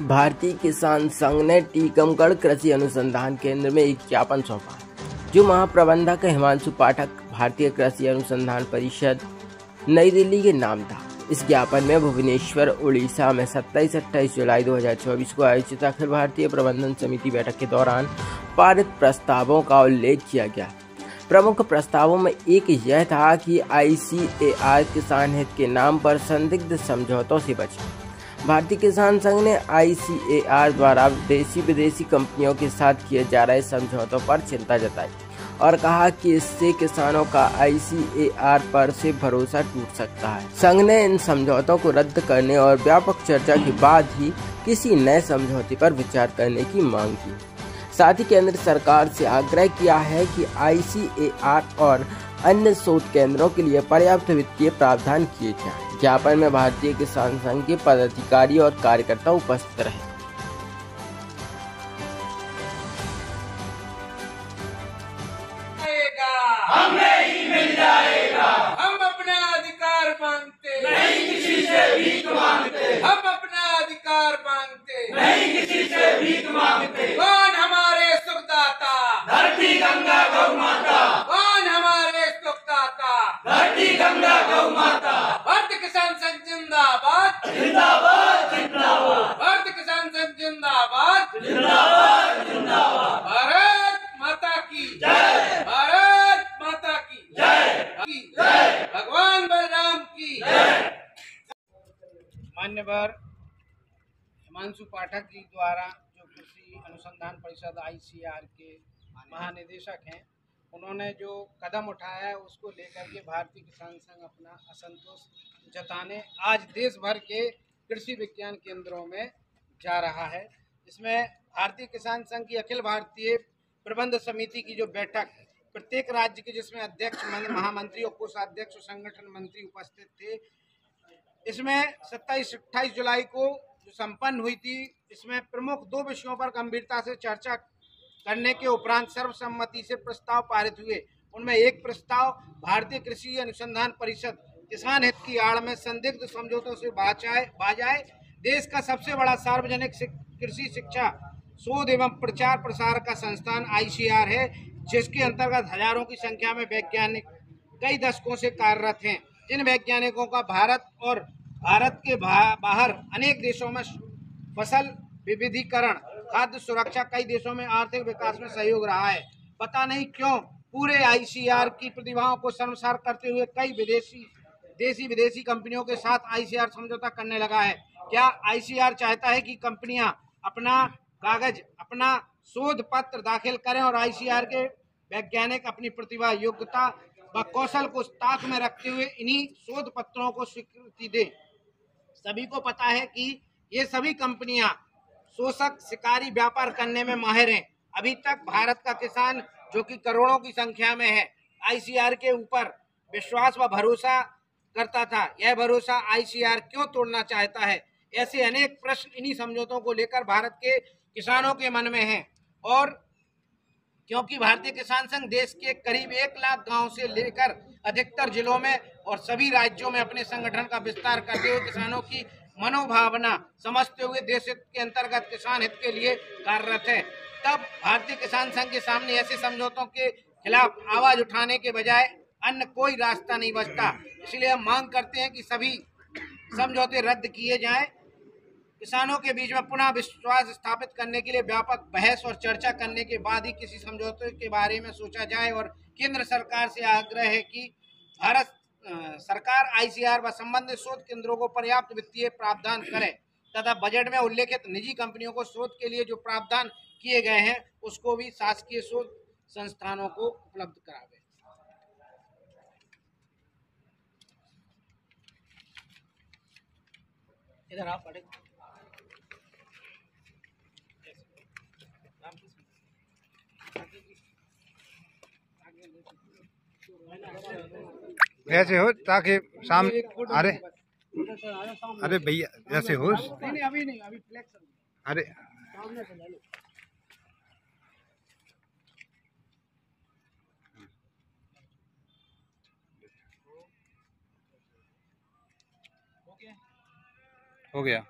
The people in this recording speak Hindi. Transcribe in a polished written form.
भारतीय किसान संघ ने टीकमगढ़ कृषि अनुसंधान केंद्र में एक ज्ञापन सौंपा, जो महाप्रबंधक हिमांशु पाठक, भारतीय कृषि अनुसंधान परिषद, नई दिल्ली के नाम था। इस ज्ञापन में भुवनेश्वर, उड़ीसा में 27-28 जुलाई 2024 को आयोजित अखिल भारतीय प्रबंधन समिति बैठक के दौरान पारित प्रस्तावों का उल्लेख किया गया। प्रमुख प्रस्तावों में एक यह था कि ICAR किसान हित के नाम पर संदिग्ध समझौतों से बचे। भारतीय किसान संघ ने ICAR द्वारा देशी विदेशी कंपनियों के साथ किए जा रहे समझौतों पर चिंता जताई और कहा कि इससे किसानों का ICAR पर से भरोसा टूट सकता है। संघ ने इन समझौतों को रद्द करने और व्यापक चर्चा के बाद ही किसी नए समझौते पर विचार करने की मांग की। साथ ही केंद्र सरकार से आग्रह किया है कि ICAR और अन्य शोध केंद्रों के लिए पर्याप्त वित्तीय प्रावधान किए जाएं। ज्ञापन में भारतीय किसान संघ के पदाधिकारी और कार्यकर्ता उपस्थित रहे। हमें ही मिल जाएगा। हम अपना अधिकार मांगते नहीं, किसी से भीख मांगते। हम अपना अधिकार मांगते नहीं, किसी से भीख मांगते। कौन हमारे सुखदाता? धरती गंगा गौ माता। कौन हमारे सुखदाता? धरती गंगा गौ माता। भारतीय किसान संघ जिंदाबाद, जिंदाबाद, जिंदाबाद। भारतीय किसान संघ जिंदाबाद, जिंदाबाद, जिंदाबाद। भारत माता की जय, भारत माता की जय, भगवान बलराम की जय। मान्यवर हिमांशु पाठक जी द्वारा, जो कृषि अनुसंधान परिषद ICAR के महानिदेशक हैं, उन्होंने जो कदम उठाया है उसको लेकर के भारतीय किसान संघ अपना असंतोष जताने आज देश भर के कृषि विज्ञान केंद्रों में जा रहा है। इसमें भारतीय किसान संघ की अखिल भारतीय प्रबंध समिति की जो बैठक प्रत्येक राज्य के, जिसमें अध्यक्ष, महामंत्री और कोषाध्यक्ष और संगठन मंत्री उपस्थित थे, इसमें 27-28 जुलाई को जो संपन्न हुई थी, इसमें प्रमुख 2 विषयों पर गंभीरता से चर्चा करने के उपरांत सर्वसम्मति से प्रस्ताव पारित हुए। उनमें एक प्रस्ताव भारतीय कृषि अनुसंधान परिषद किसान हित की आड़ में संदिग्ध समझौतों से बाजाए देश का सबसे बड़ा सार्वजनिक कृषि शिक्षा शोध एवं प्रचार प्रसार का संस्थान ICAR है, जिसके अंतर्गत हजारों की संख्या में वैज्ञानिक कई दशकों से कार्यरत हैं। जिन वैज्ञानिकों का भारत और भारत के बाहर अनेक देशों में फसल विविधीकरण, खाद्य सुरक्षा, कई देशों में आर्थिक विकास में सहयोग रहा है। पता नहीं क्यों पूरे ICAR की प्रतिभाओं को शर्मसार करते हुए कई देशी विदेशी कंपनियों के साथ ICAR समझौता करने लगा है। क्या ICAR चाहता है कि कंपनियां अपना कागज, अपना शोध पत्र दाखिल करें और ICAR के वैज्ञानिक अपनी प्रतिभा, योग्यता व कौशल को ताक में रखते हुए इन्हीं शोध पत्रों को स्वीकृति दें? सभी को पता है कि ये सभी कंपनियां शोषक, शिकारी व्यापार करने में माहिर हैं। अभी तक भारत का किसान, जो कि करोड़ों की संख्या में है, ICAR के ऊपर विश्वास व भरोसा करता था। यह भरोसा ICAR क्यों तोड़ना चाहता है? ऐसे अनेक प्रश्न इन्हीं समझौतों को लेकर भारत के किसानों के मन में हैं। और क्योंकि भारतीय किसान संघ देश के करीब 1 लाख गांव से लेकर अधिकतर जिलों में और सभी राज्यों में अपने संगठन का विस्तार करते हुए किसानों की मनोभावना समझते हुए देश हित के अंतर्गत किसान हित के लिए कार्यरत है, तब भारतीय किसान संघ के सामने ऐसे समझौतों के खिलाफ आवाज उठाने के बजाय अन्य कोई रास्ता नहीं बचता। इसलिए हम मांग करते हैं कि सभी समझौते रद्द किए जाएं। किसानों के बीच में पुनः विश्वास स्थापित करने के लिए व्यापक बहस और चर्चा करने के बाद ही किसी समझौते के बारे में सोचा जाए। और केंद्र सरकार से आग्रह है कि भारत सरकार ICAR व संबंधित शोध केंद्रों को पर्याप्त वित्तीय प्रावधान करे तथा बजट में उल्लेखित निजी कंपनियों को शोध के लिए जो प्रावधान किए गए हैं उसको भी शासकीय शोध संस्थानों को उपलब्ध करावे। इधर आप पढ़े। ऐसे हो ताकि सामने, अरे अरे भैया ऐसे हो, नहीं अभी नहीं, अभी फ्लेक्स, अरे सामने से ले लो। हो गया।